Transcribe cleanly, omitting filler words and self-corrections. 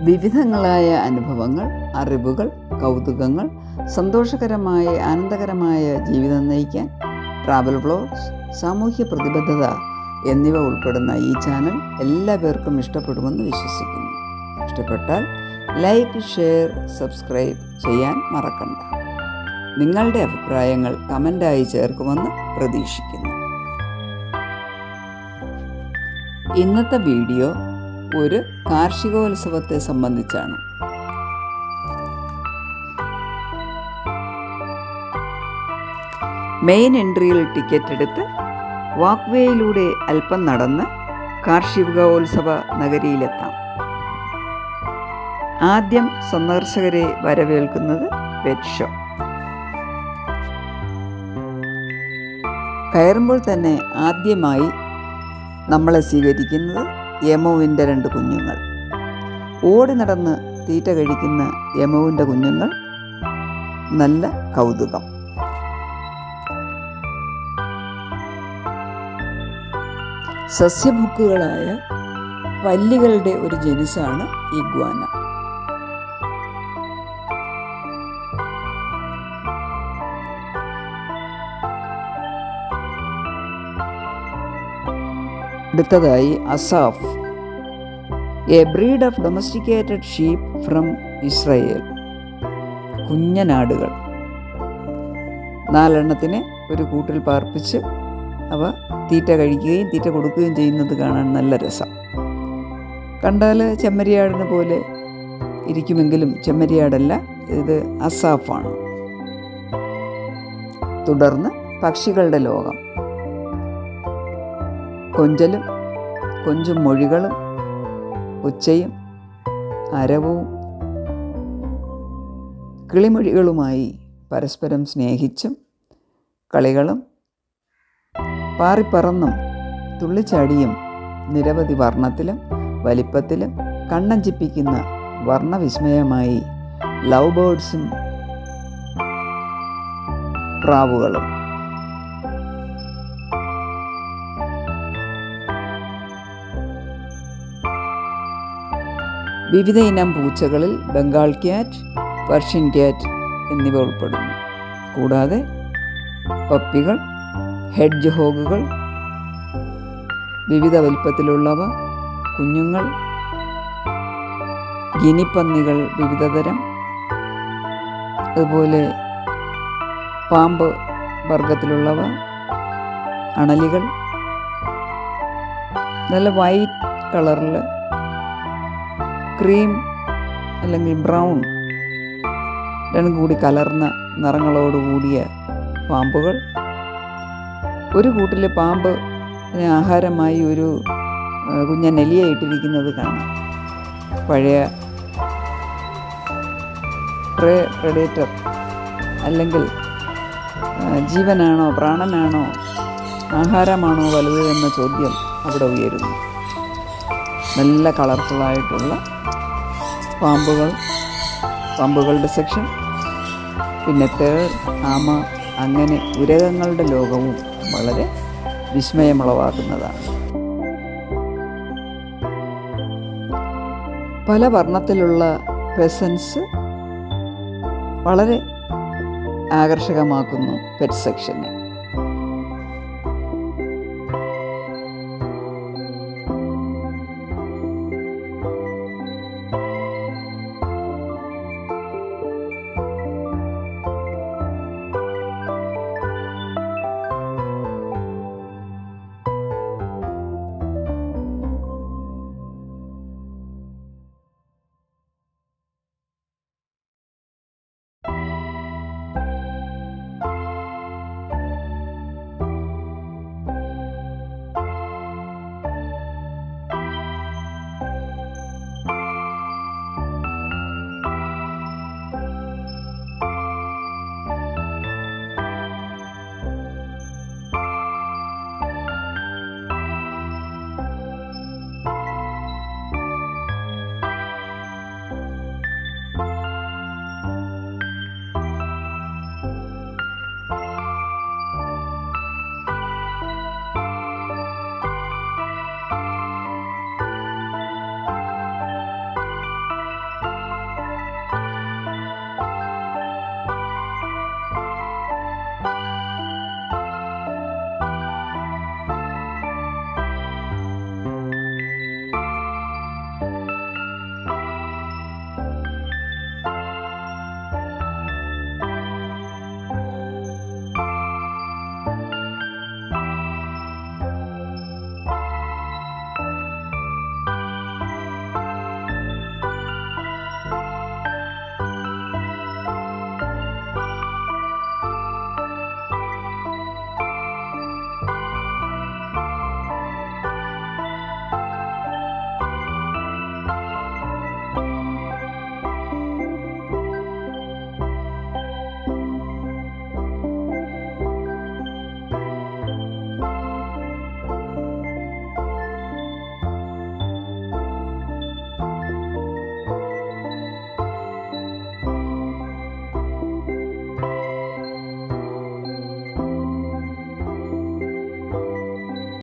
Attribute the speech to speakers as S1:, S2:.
S1: വിവിധങ്ങളായ അനുഭവങ്ങൾ, അറിവുകൾ, കൗതുകങ്ങൾ, സന്തോഷകരമായ ആനന്ദകരമായ ജീവിതം നയിക്കാൻ ട്രാവൽ വ്ലോഗ്സ്, സാമൂഹ്യ പ്രതിബദ്ധത എന്നിവ ഉൾപ്പെടുന്ന ഈ ചാനൽ എല്ലാ പേർക്കും ഇഷ്ടപ്പെടുമെന്ന് വിശ്വസിക്കുന്നു. ഇഷ്ടപ്പെട്ടാൽ ലൈക്ക്, ഷെയർ, സബ്സ്ക്രൈബ് ചെയ്യാൻ മറക്കണ്ട. നിങ്ങളുടെ അഭിപ്രായങ്ങൾ കമൻ്റായി ചേർക്കുമെന്ന് പ്രതീക്ഷിക്കുന്നു. ഇന്നത്തെ വീഡിയോ ഒരു കാർഷികോത്സവത്തെ സംബന്ധിച്ചാണ്. മെയിൻ എൻട്രിയിൽ ടിക്കറ്റ് എടുത്ത് വാക്ക്വേയിലൂടെ അല്പം നടന്ന് കാർഷികോത്സവ നഗരിയിലെത്താം. ആദ്യം സന്ദർശകരെ വരവേൽക്കുന്നത് പെറ്റ് ഷോ. കയറുമ്പോൾ തന്നെ ആദ്യമായി നമ്മളെ സ്വീകരിക്കുന്നത് എമുവിൻ്റെ 2 കുഞ്ഞുങ്ങൾ. ഓടി നടന്ന് തീറ്റ കഴിക്കുന്ന എമുവിൻ്റെ കുഞ്ഞുങ്ങൾ. നല്ല കൗതുകം. സസ്യഭുക്കുകളായ പല്ലികളുടെ ഒരു ജനുസാണ് ഇഗ്വാന. അടുത്തതായി Assaf, a breed of domesticated sheep from Israel. കുഞ്ഞനാടുകൾ 4 എണ്ണത്തിനെ ഒരു കൂട്ടിൽ പാർപ്പിച്ച് അവ തീറ്റ കഴിക്കുകയും തീറ്റ കൊടുക്കുകയും ചെയ്യുന്നത് കാണാൻ നല്ല രസം. കണ്ടാൽ ചെമ്മരിയാടിന് പോലെ ഇരിക്കുമെങ്കിലും ചെമ്മരിയാടല്ല, ഇത് അസാഫാണ്. തുടർന്ന് പക്ഷികളുടെ ലോകം. കൊഞ്ചും മൊഴികളും ഒച്ചയും അരവും കിളിമൊഴികളുമായി പരസ്പരം സ്നേഹിച്ചും കളികളും പാറിപ്പറന്നും തുള്ളിച്ചാടിയും നിരവധി വർണ്ണത്തിലും വലിപ്പത്തിലും കണ്ണഞ്ചിപ്പിക്കുന്ന വർണ്ണവിസ്മയമായി ലവ് ബേർഡ്സും പ്രാവുകളും. വിവിധ ഇനം പൂച്ചകളിൽ ബംഗാൾ ക്യാറ്റ്, പേർഷ്യൻ ക്യാറ്റ് എന്നിവ ഉൾപ്പെടുന്നു. കൂടാതെ പപ്പികൾ, ഹെഡ്ജ് ഹോഗുകൾ, വിവിധ വലിപ്പത്തിലുള്ളവ, കുഞ്ഞുങ്ങൾ, ഗിനിപ്പന്നികൾ വിവിധതരം, അതുപോലെ പാമ്പ് വർഗത്തിലുള്ളവ, അണലികൾ, നല്ല വൈറ്റ് കളറിൽ ക്രീം അല്ലെങ്കിൽ ബ്രൗൺ രണ്ടും കൂടി കലർന്ന നിറങ്ങളോടുകൂടിയ പാമ്പുകൾ. ഒരു കൂട്ടിൽ പാമ്പിന് ആഹാരമായി ഒരു കുഞ്ഞൻ എലിയെ ഇട്ടിരിക്കുന്നത് കാണാം. പഴയ പ്രെഡേറ്റർ അല്ലെങ്കിൽ ജീവനാണോ പ്രാണനാണോ ആഹാരമാണോ വലുത് എന്ന ചോദ്യം അവിടെ ഉയരുന്നു. നല്ല കളർഫുള്ളായിട്ടുള്ള പാമ്പുകളുടെ സെക്ഷൻ, പിന്നെ തേൾ, ആമ, അങ്ങനെ ഉരകങ്ങളുടെ ലോകവും വളരെ വിസ്മയമുളവാക്കുന്നതാണ്. പല വർണ്ണത്തിലുള്ള പെസൻസ് വളരെ ആകർഷകമാക്കുന്നു പെറ്റ് സെക്ഷനെ.